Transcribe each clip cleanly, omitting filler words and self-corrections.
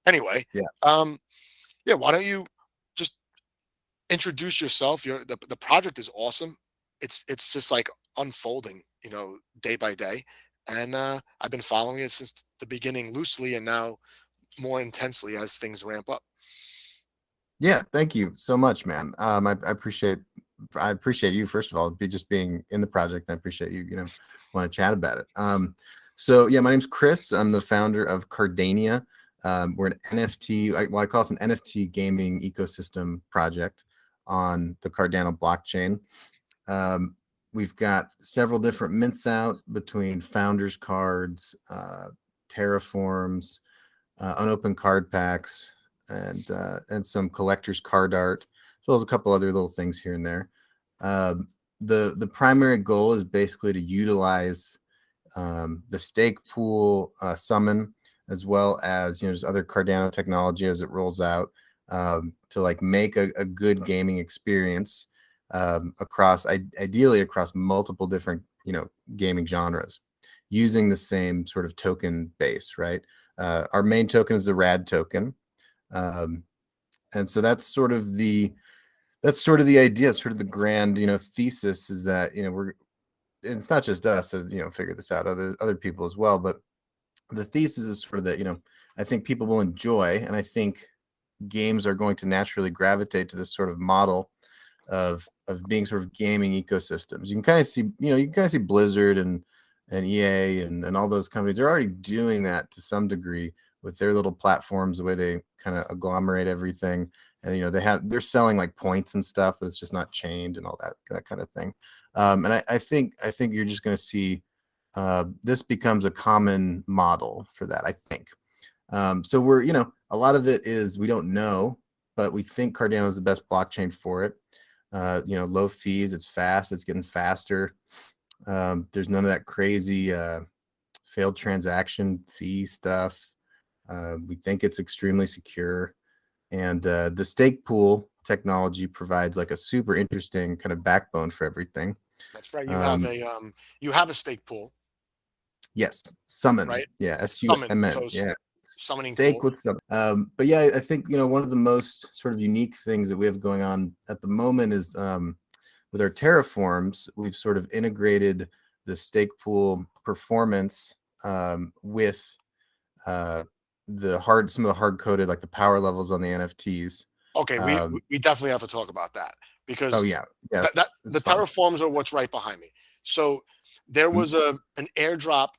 Anyway, Yeah. yeah, why don't you just introduce yourself? The project is awesome. It's just like unfolding, day by day. And I've been following it since the beginning loosely, and now more intensely as things ramp up. Yeah, thank you so much, man. I appreciate you, first of all, just being in the project. I appreciate you, want to chat about it. So yeah, my name's Chris. I'm the founder of Cardania. We're an NFT, I call us an NFT gaming ecosystem project on the Cardano blockchain. We've got several different mints out between founders cards, terraforms, unopened card packs, and some collector's card art, as well as a couple other little things here and there. The primary goal is basically to utilize the stake pool summon, as well as just other Cardano technology as it rolls out, to like make a good gaming experience ideally across multiple different gaming genres, using the same sort of token base, right? Our main token is the RAD token. And so that's sort of the idea, sort of the grand, thesis is that, it's not just us that, figure this out, other people as well. But the thesis is sort of that, I think people will enjoy, and I think games are going to naturally gravitate to this sort of model of being sort of gaming ecosystems. You can kind of see, Blizzard and EA and all those companies. They're already doing that to some degree with their little platforms, the way they kind of agglomerate everything. And they're selling like points and stuff, but it's just not chained and all that kind of thing. And I think you're just going to see this becomes a common model for that, I think. So we're, a lot of it is we don't know, but we think Cardano is the best blockchain for it. Low fees, it's fast, it's getting faster. There's none of that crazy failed transaction fee stuff. We think it's extremely secure. And the stake pool technology provides like a super interesting kind of backbone for everything. That's right. You have a stake pool, Yes, summon. right? Yeah, Summon. SUMN. So Yeah, summoning stake pool. with summon. But yeah, I think one of the most sort of unique things that we have going on at the moment is with our terraforms, we've sort of integrated the stake pool performance with some of the hard coded, like the power levels on the NFTs. Okay, we definitely have to talk about that, Oh because yeah, yeah, the it's fun. terraforms are what's right behind me. So there Mhm. was an airdrop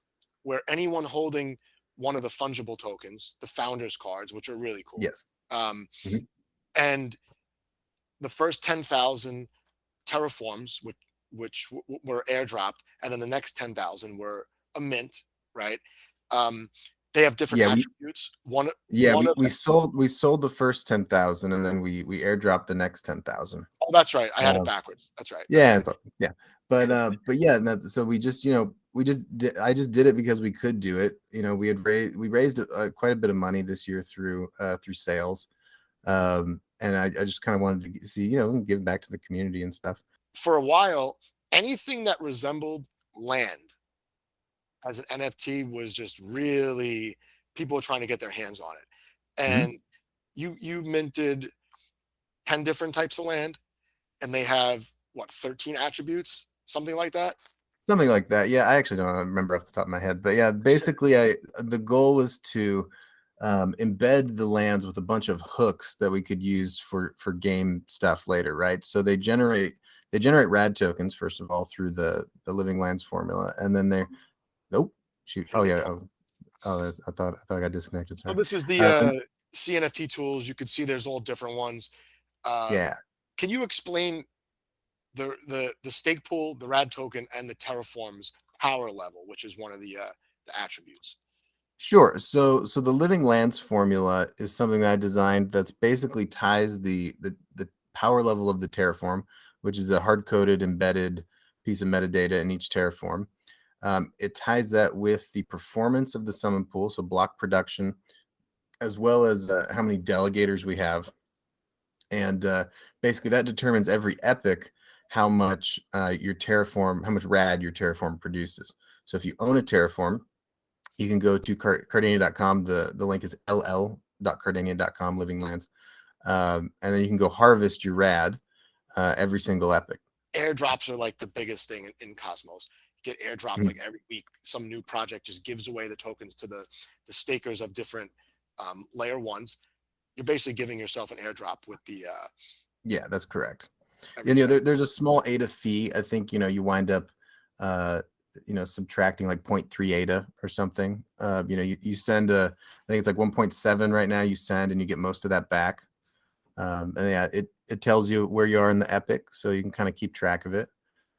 where anyone holding one of the fungible tokens, the founders cards, which are really cool, Yes. um, Mhm. and the first 10,000 terraforms, which were airdropped, and then the next 10,000 were a mint, right? Um, they have different Yeah, attributes. yeah, One of we sold the first 10,000, and then we airdropped the next 10,000. Oh, that's right. I had it backwards. That's right. That's Yeah, right. yeah, but yeah, so I just did it because we could do it. We raised quite a bit of money this year through sales, and I just kind of wanted to see, give back to the community and stuff. For a while, anything that resembled land as an NFT was just really, people were trying to get their hands on it. Mhm. And you minted 10 different types of land, and they have what, 13 attributes, something like that. Something like that. Yeah, I actually don't remember off the top of my head, but yeah, basically, the goal was to embed the lands with a bunch of hooks that we could use for game stuff later, right? So they generate RAD tokens first of all through the living lands formula, and then they nope shoot Here oh we yeah go. I thought I got disconnected. So Sorry. this is the And CNFT tools. You can see there's all different ones. yeah, Can you explain the stake pool, the RAD token, and the Terraforms power level, which is one of the attributes? sure. So the living lands formula is something that I designed that's basically ties the power level of the Terraform, which is a hard coded embedded piece of metadata in each Terraform. It ties that with the performance of the summon pool, so block production, as well as how many delegators we have, and basically that determines every epoch how much how much RAD your Terraform produces. So if you own a Terraform, you can go to cardania.com. The link is LL land.cardania.com, living lands. And then you can go harvest your RAD every single epic. Airdrops are like the biggest thing in Cosmos. You get airdropped like every week. Some new project just gives away the tokens to the stakers of different layer ones. You're basically giving yourself an airdrop with the Yeah, that's correct. And there's a small ADA fee. I think you wind up subtracting like 0.3 ADA or something. You send I think it's like 1.7 right now. You send and you get most of that back. And yeah, it tells you where you are in the epic, so you can kind of keep track of it.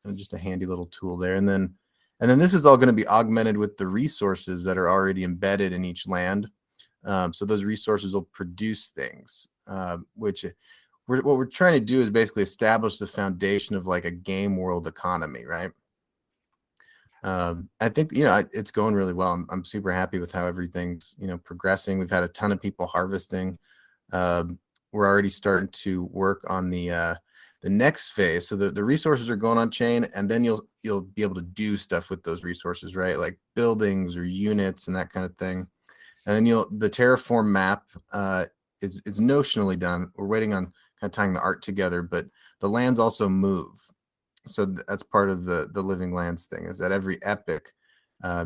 And just a handy little tool there. And then this is all going to be augmented with the resources that are already embedded in each land. So those resources will produce things, which what we're trying to do is basically establish the foundation of like a game world economy, right? I think it's going really well. I'm super happy with how everything's progressing. We've had a ton of people harvesting. We're already starting to work on the next phase. So the resources are going on chain, and then you'll be able to do stuff with those resources, right? Like buildings or units and that kind of thing. And then the Terraform map is notionally done. We're waiting on kind of tying the art together, but the lands also move. So that's part of the living lands thing, is that every epic,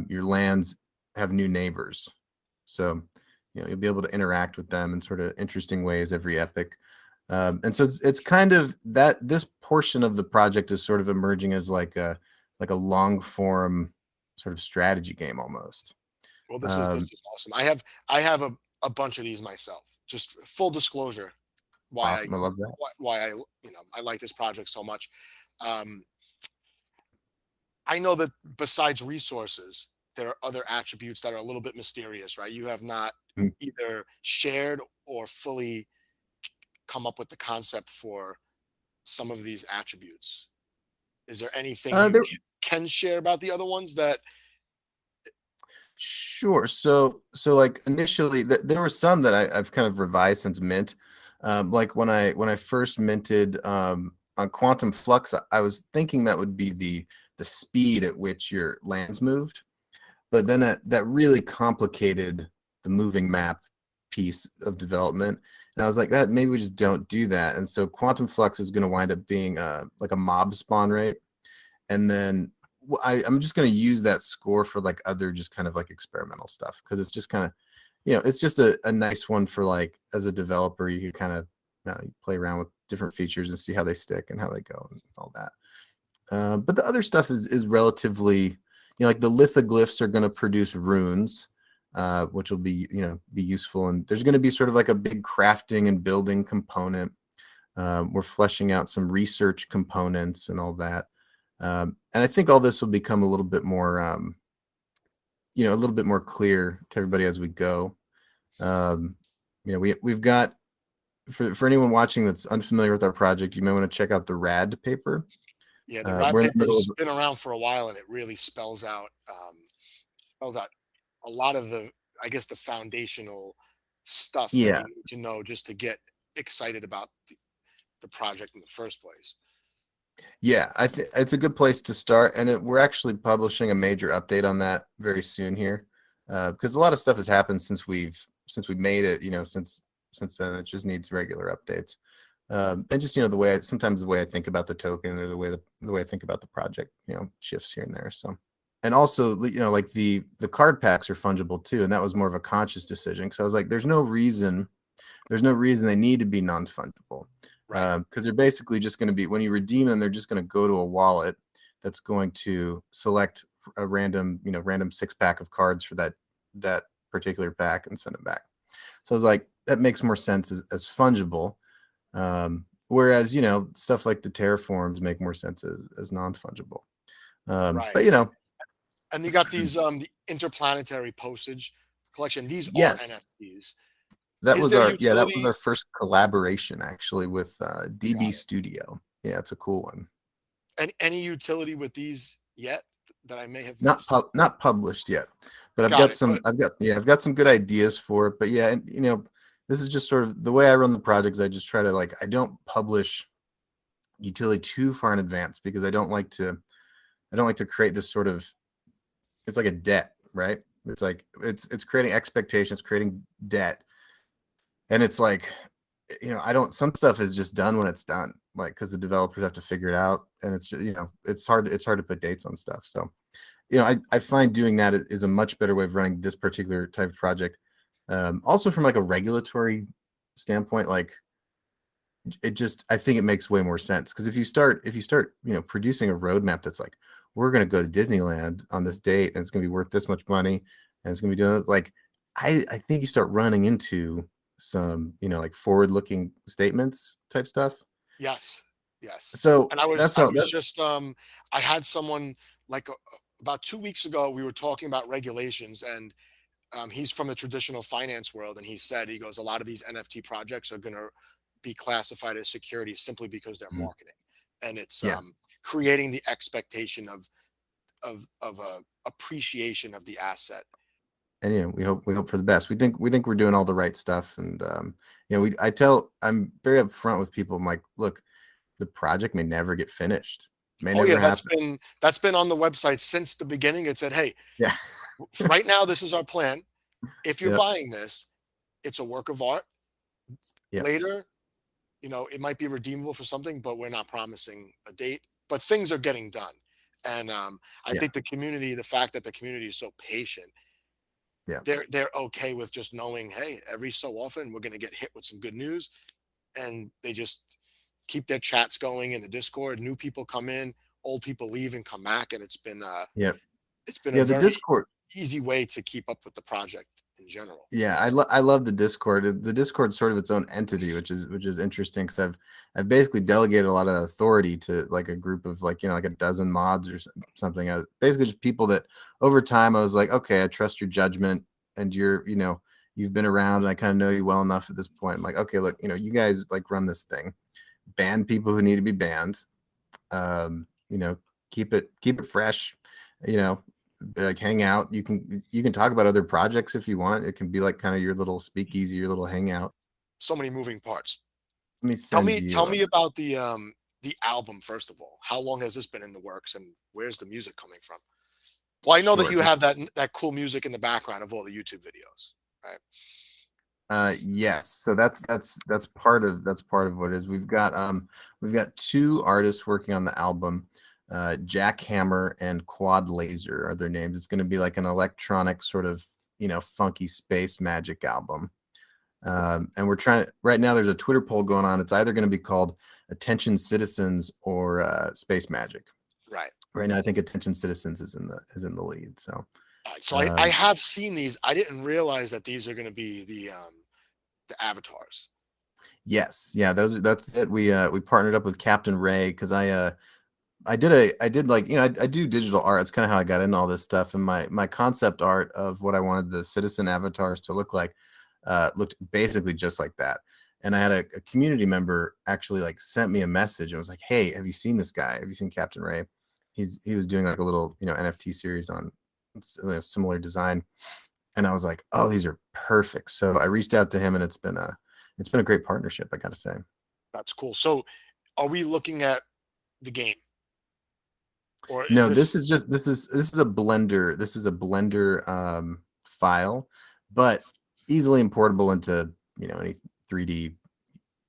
your lands have new neighbors. So you'll be able to interact with them in sort of interesting ways every epic. And so it's kind of that this portion of the project is sort of emerging as like a long form sort of strategy game almost. Well, this is awesome. I have a bunch of these myself. Just full disclosure, Awesome. I love that. why I I like this project so much. Um, I know that besides resources, there are other attributes that are a little bit mysterious, right? You have not Mm. either shared or fully come up with the concept for some of these attributes. Is there anything you There can share about the other ones that? Sure. So like initially, there were some that I've kind of revised since mint. Like when I first minted on Quantum Flux, I was thinking that would be the speed at which your lands moved, but then that really complicated the moving map piece of development. And I was like, that maybe we just don't do that. And so Quantum Flux is going to wind up being like a mob spawn rate, and then I'm just going to use that score for like other just kind of like experimental stuff, because it's just kind of it's just a nice one for like as a developer you can kind of you play around with different features and see how they stick and how they go and all that. But the other stuff is relatively like the lithoglyphs are going to produce runes, which will be be useful, and there's going to be sort of like a big crafting and building component. We're fleshing out some research components and all that. And I think all this will become a little bit more, a little bit more clear to everybody as we go. We've got for anyone watching that's unfamiliar with our project, you may want to check out the RAD paper. Yeah, the RAD We're in the middle paper's of been around for a while, and it really spells out a lot of the, I guess, the foundational stuff that yeah, you need to know just to get excited about the project in the first place. yeah. I think it's a good place to start, and we're actually publishing a major update on that very soon here, because a lot of stuff has happened since we made it. Since then, it just needs regular updates. And just sometimes the way I think about the token, or the way I think about the project shifts here and there. So, and also like the card packs are fungible too, and that was more of a conscious decision, because I was like, there's no reason they need to be non-fungible, Right. because they're basically just going to be, when you redeem them, they're just going to go to a wallet that's going to select a random 6-pack of cards for that particular pack and send it back. So I was like, that makes more sense as fungible. Whereas stuff like the terraforms make more sense as non-fungible. Right. But And you got these the interplanetary postage collection. These are yes, NFTs. that Is was there our utility? first collaboration actually with DB Got it. Studio. Yeah, it's a cool one. And any utility with these yet that I may have Not missed? not published yet, but Got it. But I've got some good ideas for it. But yeah, and this is just sort of the way I run the projects. I just try to I don't publish utility too far in advance, because I don't like to create this sort of, it's like a debt, right? It's like it's creating expectations, creating debt, and it's like, I don't, some stuff is just done when it's done, like, because the developers have to figure it out, and it's just, it's hard to put dates on stuff. So, I find doing that is a much better way of running this particular type of project. Also from like a regulatory standpoint, like, I think it makes way more sense, because if you start producing a roadmap that's like, we're going to go to Disneyland on this date and it's going to be worth this much money and it's going to be doing like, I think you start running into some, like, forward looking statements type stuff. Yes, yes. So And I was that's I how was that just I had someone like about 2 weeks ago. We were talking about regulations, and he's from the traditional finance world, and he said, he goes, a lot of these NFT projects are going to be classified as securities simply because they're Mhm. marketing, and it's Yeah. creating the expectation of a appreciation of the asset. And we hope for the best. We think we're doing all the right stuff, and I'm very upfront with people. I'm like, look, the project may never get finished, may Oh never yeah, happen. that's been on the website since the beginning. It said, hey, Yeah. right now this is our plan. If you're Yeah. buying this, it's a work of art. Yeah. Later, it might be redeemable for something, but we're not promising a date. But things are getting done, and I Yeah. think the fact that the community is so patient, Yeah. they're okay with just knowing, hey, every so often we're going to get hit with some good news, and they just keep their chats going in the Discord. New people come in, old people leave and come back, and Yeah. it's been a Yeah. The very Discord. easy way to keep up with the project in general. Yeah, I love the Discord. The Discord's sort of its own entity, which is interesting, because I've basically delegated a lot of authority to like a group of, like, like a dozen mods or something. Basically just people that over time I was like, okay, I trust your judgment, and you've been around and I kind of know you well enough at this point. I'm like, okay, look, you guys like run this thing, ban people who need to be banned, um, you know, keep it fresh, you know, like, hang out. You can talk about other projects if you want. It can be like kind of your little speakeasy, your little hangout. So many moving parts. Let me Tell send me tell you me about the album first of all. How long has this been in the works, and where's the music coming from? Well, I know that sure. you have that cool music in the background of all the YouTube videos, right? Yes. So that's part of what it is. We've got two artists working on the album. Jack Hammer and Quad Laser are their names. It's going to be like an electronic sort of, funky space magic album. And we're trying right now. There's a Twitter poll going on. It's either going to be called Attention Citizens or Space Magic. Right. Right now, I think Attention Citizens is in the lead. So All right. So I um, have seen these. I didn't realize that these are going to be the avatars. yes, yeah, that's it. We partnered up with Captain Ray, because I did like, I do digital art. It's kind of how I got into all this stuff. And my concept art of what I wanted the citizen avatars to look like looked basically just like that. And I had a community member actually like sent me a message and was like, "Hey, have you seen this guy? Have you seen Captain Ray? He was doing like a little, NFT series on similar design." And I was like, "Oh, these are perfect." So I reached out to him, and it's been a great partnership, I gotta say. That's cool. So are we looking at the game, or is No, this this is a Blender. This is a Blender file, but easily importable into, any 3D,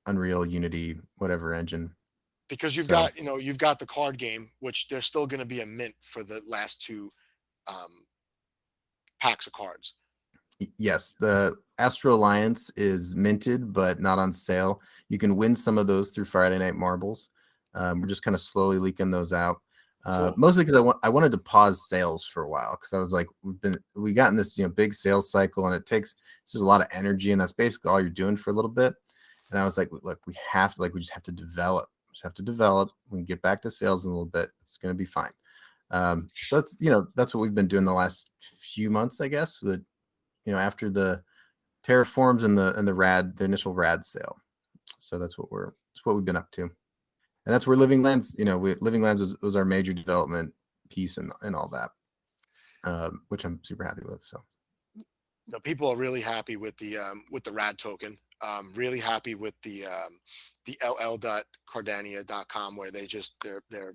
Unreal, Unity, whatever engine. because So you've got the card game, which there's still going to be a mint for the last two um, packs of cards. yes, the Astro Alliance is minted but not on sale. You can win some of those through Friday Night Marbles. We're just kind of slowly leaking those out. Cool. Mostly because I wanted to pause sales for a while, because I was like, we got in this, big sales cycle, and it's just a lot of energy, and that's basically all you're doing for a little bit. And I was like, look, we just have to develop. We can get back to sales in a little bit. It's going to be fine. So that's what we've been doing the last few months, I guess. After the Terraforms and the RAD, the initial RAD sale. So that's what we've been up to, and that's where Living Lands. Living Lands was our major development piece and all that, which I'm super happy with. So People are really happy with the RAD token. Really happy with the ll.cardania.com, where they're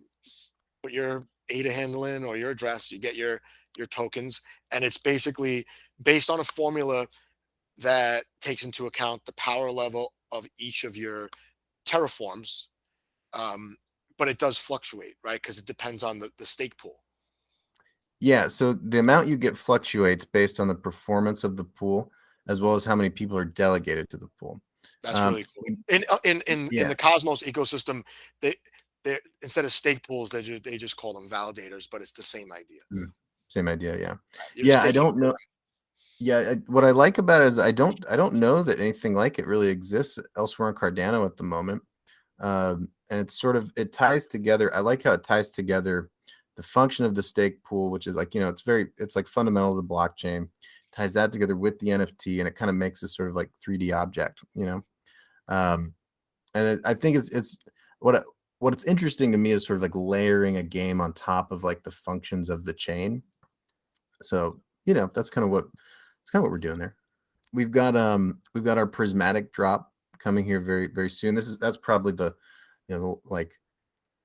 put your ADA handle in or your address, you get your tokens, and it's basically based on a formula that takes into account the power level of each of your terraforms. Um, but it does fluctuate, right? Because it depends on the stake pool. Yeah, so the amount you get fluctuates based on the performance of the pool, as well as how many people are delegated to the pool. That's really cool. We In Yeah, the Cosmos ecosystem, they they instead of stake pools, they just call them validators, but it's the same idea. mm, same idea, yeah. You're Yeah, I staking. don't know. Yeah, what I like about it is I don't know that anything like it really exists elsewhere in Cardano at the moment. And it's sort of it ties together. I like how it ties together the function of the stake pool, which is like, it's like fundamental to the blockchain, ties that together with the NFT, and it kind of makes this sort of like 3D object. Um, and I think it's what I- what's interesting to me is sort of like layering a game on top of like the functions of the chain. So, that's kind of what we're doing there. We've got our prismatic drop coming here very, very soon. That's probably like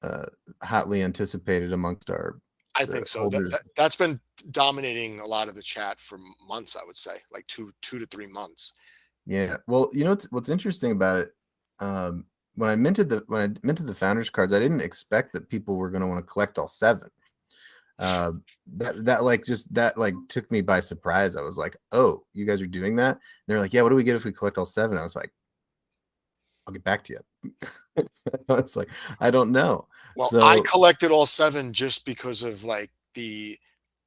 uh hotly anticipated amongst our I the think so. holders. That's been dominating a lot of the chat for months. I would say like 2 to 3 months. Yeah. Well, what's interesting about it. When I minted the founders cards, I didn't expect that people were going to want to collect all seven. Uh, that took me by surprise. I was like, "Oh, you guys are doing that?" And they're like, "Yeah, what do we get if we collect all seven?" I was like, "I'll get back to you." It's like, I don't know. Well, I So collected all seven just because of like the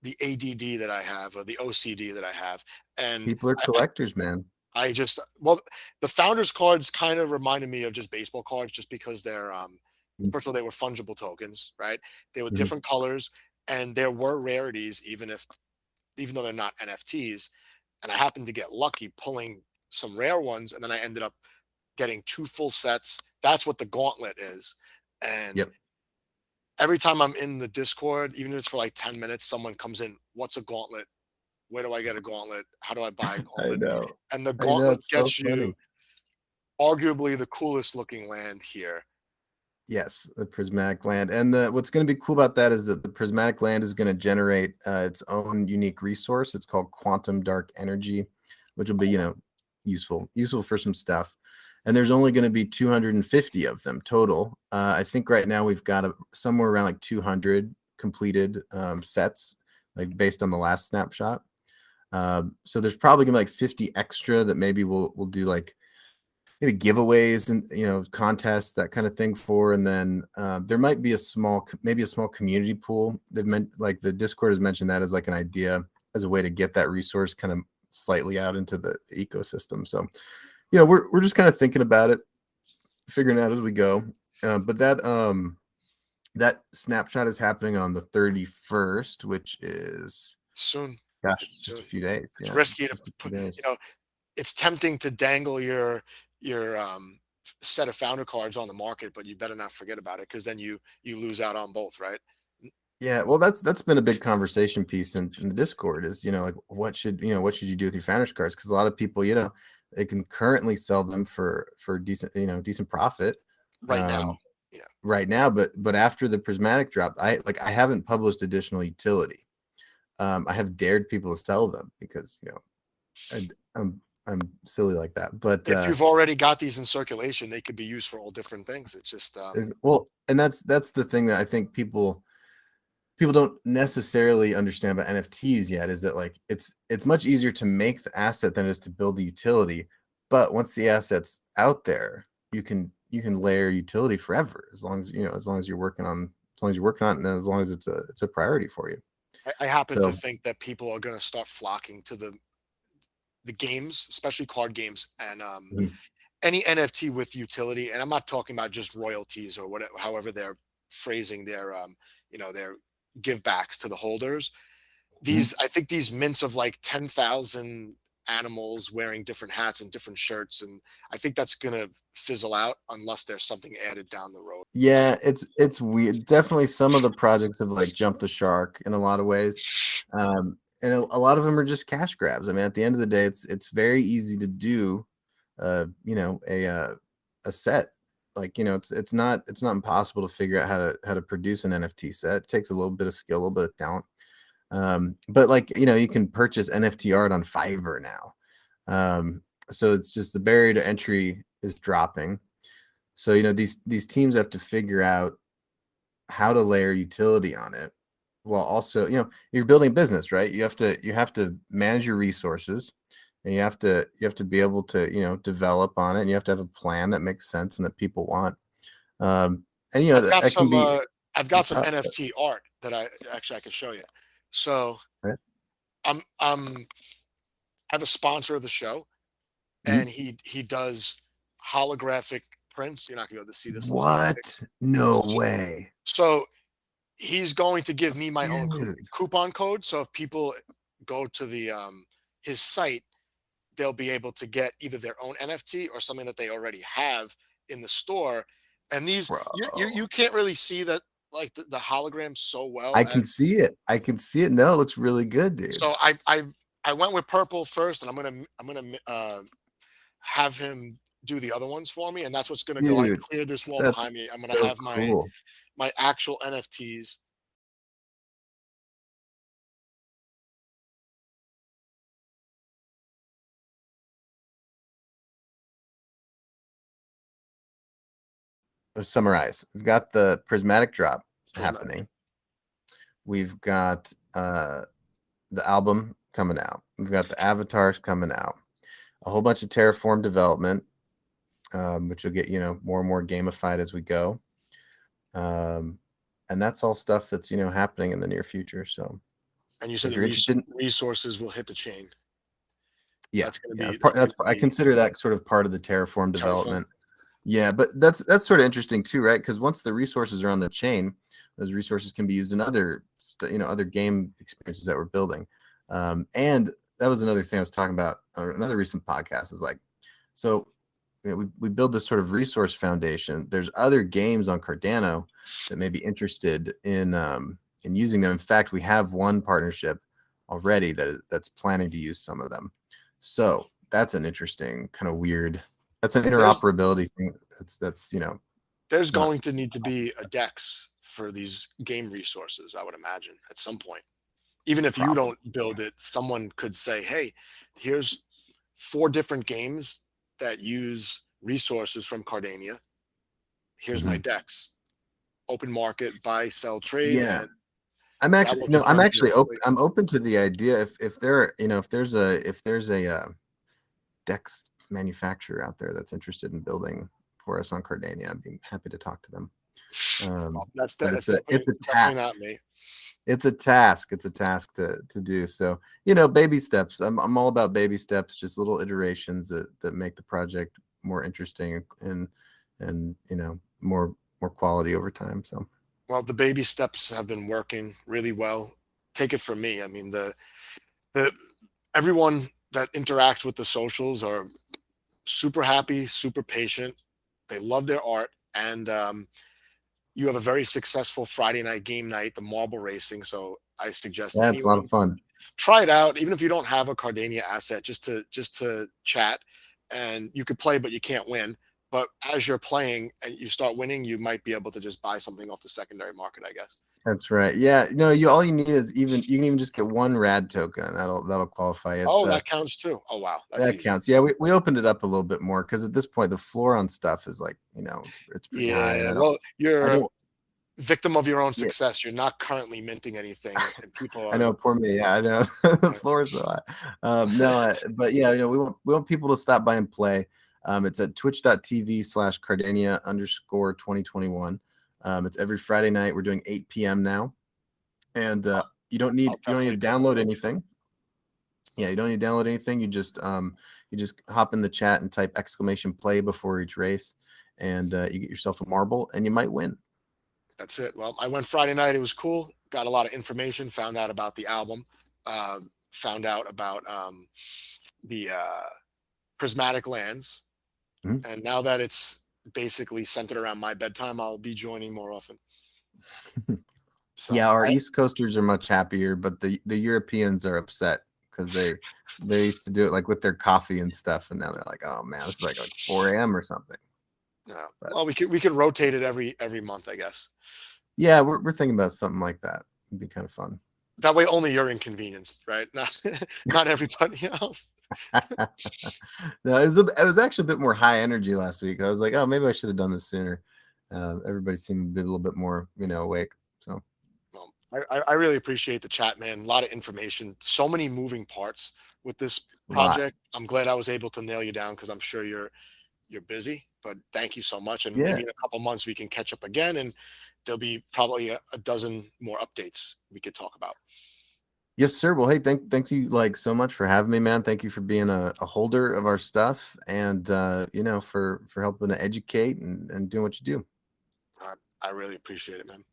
ADD that I have or the OCD that I have, and people are collectors, man. I just well, the founders cards kind of reminded me of just baseball cards, just because they're first of all they were fungible tokens, right? They were Mhm. different colors, and there were rarities, even though they're not NFTs. And I happened to get lucky pulling some rare ones, and then I ended up getting two full sets. That's what the gauntlet is, and Yep. every time I'm in the Discord, even if it's for like 10 minutes, someone comes in. What's a gauntlet? Where do I get a gauntlet? How do I buy a I gauntlet? know. And the I know, gauntlet it's so gets you funny. arguably the coolest looking land here. Yes, the prismatic land. And what's going to be cool about that is that the prismatic land is going to generate its own unique resource. It's called quantum dark energy, which will be, useful for some stuff. And there's only going to be 250 of them total. I think right now we've got somewhere around like 200 completed sets, like based on the last snapshot. So there's probably gonna be like 50 extra that maybe we'll do like maybe giveaways and contests, that kind of thing for. And then there might be maybe a small community pool. They've meant like the Discord has mentioned that as like an idea, as a way to get that resource kind of slightly out into the ecosystem. So we're just kind of thinking about it, figuring out as we go. But that snapshot is happening on the 31st, which is, Soon. gosh, It's just a soon. few days. It's Yeah, risky to just a few put, days. it's tempting to dangle your set of founder cards on the market, but you better not forget about it, because then you lose out on both, right? Yeah, well, that's been a big conversation piece in the Discord is, like what should you do with your founders cards? Because a lot of people, they can currently sell them for decent profit Right now. um, Yeah. right now, but after the prismatic drop, I haven't published additional utility. I have dared people to sell them because I, I'm silly like that, but If you've already got these in circulation, they could be used for all different things. It's just well, and that's the thing that I think people don't necessarily understand about NFTs yet, is that like it's much easier to make the asset than it is to build the utility. But once the asset's out there, you can layer utility forever, as long as you're working on it, and as long as it's a priority for you. I happen to So think that people are going to start flocking to the games, especially card games, and mhm, any NFT with utility. And I'm not talking about just royalties or whatever, however they're phrasing their give backs to the holders. mhm. I think these mints of like 10,000 animals wearing different hats and different shirts, and I think that's gonna fizzle out unless there's something added down the road. Yeah, it's weird. Definitely some of the projects have like jumped the shark in a lot of ways. And a lot of them are just cash grabs. I mean, at the end of the day, it's very easy to do a set. Like, it's not impossible to figure out how to produce an NFT set. It takes a little bit of skill, a little bit of talent. But like, you can purchase NFT art on Fiverr now. So it's just the barrier to entry is dropping. So, you know, these teams have to figure out how to layer utility on it while also, you know, you're building business, right? You have to manage your resources, and you have to be able to, you know, develop on it, and you have to have a plan that makes sense and that people want. And you know, I've got that can some be I've got some uh, NFT art that I can show you. So right? I'm I have a sponsor of the show, Mhm. and he does holographic prints. You're not gonna be able to see this unless we fix. What? No So, way. so he's going to give me my own Dude. coupon code. So if people go to the his site, they'll be able to get either their own NFT or something that they already have in the store. And these Bro. you can't really see that, like the hologram so well I can as. see it. I can see it. No, it looks really good, dude. So I went with purple first, and I'm gonna have him do the other ones for me, and that's what's gonna go. I Dude, cleared this wall that's behind me. I'm gonna so have cool. my actual NFTs. Let's summarize. We've got the prismatic drop Prismatic. happening. We've got the album coming out. We've got the avatars coming out. A whole bunch of Terraform development, which will get, you know, more and more gamified as we go. Um, and that's all stuff that's, you know, happening in the near future. So And you said if the you're interested in, resources will hit the chain. yeah, yeah, That's that's gonna I be consider that sort of part of the Terraform Terraform. development. Yeah, but that's sort of interesting too, right? Because once the resources are on the chain, those resources can be used in other, you know, other game experiences that we're building. And that was another thing I was talking about on another recent podcast. Is like, so you know, we build this sort of resource foundation. There's other games on Cardano that may be interested in using them. In fact, we have one partnership already that's planning to use some of them. So that's an interesting kind of weird. That's an There's interoperability thing. That's you know there's not going to need to be a DEX for these game resources, I would imagine, at some point. Even if you problem. don't build it, someone could say, "Hey, here's 4 different games that use resources from Cardania. Here's my Mhm. DEX. Open market, buy, sell, trade," Yeah, and I'm that actually will no, I'm confirm to your actually open. equation. I'm open to the idea if there, you know, if there's a Dex manufacturer out there that's interested in building for us on Cardania, I'd be happy to talk to them. Well, But that's it's a definitely task. not me. It's a task. It's a task to do. So, you know, baby steps. I'm all about baby steps, just little iterations that make the project more interesting and you know, more quality over time. So Well, the baby steps have been working really well. Take it from me. I mean, the everyone that interacts with the socials are super happy, super patient. They love their art, and you have a very successful Friday night game night, the marble racing. So I suggest yeah, it's a lot of anyone fun. try it out, even if you don't have a Cardania asset, just to chat, and you could play, but you can't win. But as you're playing and you start winning, you might be able to just buy something off the secondary market, I guess. That's right. Yeah, no, you all you need is even you can even just get one RAD token. That'll qualify. It's Oh, that counts too. Oh, wow, that's that easy. counts. Yeah, we opened it up a little bit more because at this point the floor on stuff is like, you know, it's pretty high, and Yeah, well, I you're a don't victim of your own yeah, success. You're not currently minting anything, and people I are. know, poor me. Yeah, I know. The floor is so high. No, but yeah, you know, we want people to stop by and play. It's at twitch.tv/Cardania_2021. It's every Friday night. We're doing 8 p.m. now, and I'll you don't definitely need to be on the download look for it. anything. Yeah, you don't need to download anything. You just hop in the chat and type exclamation play before each race, and you get yourself a marble, and you might win. That's it. Well, I went Friday night. It was cool. Got a lot of information. Found out about the album. Found out about the prismatic lands. Mhm. And now that it's basically centered around my bedtime, I'll be joining more often. So Yeah, our I, East Coasters are much happier, but the Europeans are upset because they used to do it like with their coffee and stuff, and now they're like, oh man, this is like 4 a.m. or something. But well, we could rotate it every month, I guess. yeah, we're thinking about something like that. It'd be kind of fun. That way, only you're inconvenienced, right? Not not everybody else. No, it was actually a bit more high energy last week. I was like, oh, maybe I should have done this sooner. Everybody seemed to be a little bit more, awake. So Well, I really appreciate the chat, man. A lot of information, so many moving parts with this a lot. project. I'm glad I was able to nail you down because I'm sure you're busy. But thank you so much, and Yeah. maybe in a couple months we can catch up again, and there'll be probably a dozen more updates we could talk about. Yes, sir. Well, hey, thank you like so much for having me, man. Thank you for being a holder of our stuff and for helping to educate and doing what you do. I really appreciate it, man.